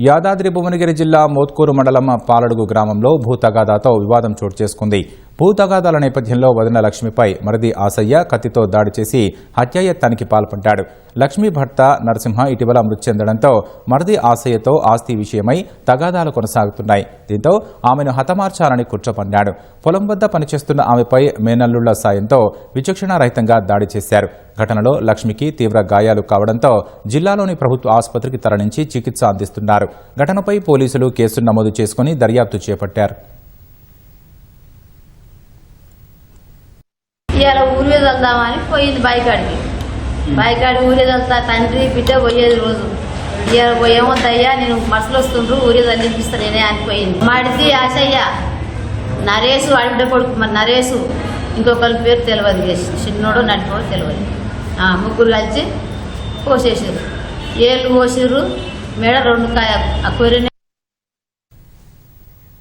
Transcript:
యాదాద్రి భువనగిరి జిల్లా మోత్కూరు మండలం పాలడుగు గ్రామంలో భూ తగాదాతో వివాదం చోటు చేసుకుంది. భూ తగాదాల నేపథ్యంలో వదిన లక్ష్మిపై మరిది ఆసయ్య కత్తితో దాడి చేసి హత్యాయత్నానికి పాల్పడ్డాడు. లక్ష్మి భర్త నరసింహ ఇటీవల మృతి చెందడంతో మరిది ఆసయ్యతో ఆస్తి విషయమై తగాదాలు కొనసాగుతున్నాయి. దీంతో ఆమెను హతమార్చాలని కుట్ర పన్నాడు. పొలం వద్ద పనిచేస్తున్న ఆమెపై మేనల్లుళ్ల సాయంతో విచక్షణారహితంగా దాడి చేశారు. ఘటనలో లక్ష్మికి తీవ్ర గాయాలు కావడంతో జిల్లాలోని ప్రభుత్వ ఆసుపత్రికి తరలించి చికిత్స అందిస్తున్నారు. ఘటనపై పోలీసులు కేసు నమోదు చేసుకుని దర్యాప్తు చేపట్టారు. ఇవాళ ఊరు మీద వెళ్దామని పోయింది బైకాడికి ఊరే వెళ్తా తండ్రి బిడ్డ పోయేది రోజు. ఇవాళ ఏమొద్దయ్యా నేను మసలు వస్తుండ్రు ఊరే తల్లిపిస్తా నేనే అనిపోయింది. మడిది ఆశయ్య నరేసు అడిబిడ్డ కొడుకు మరి నరేసు ఇంకొకరి పేరు తెలియదు, చిన్నోడు నడిపోడు తెలియదు. ముగ్గురు కలిసి కోసేసారు. ఏళ్ళు కోసిర్రు, మేడ 2 కొరిని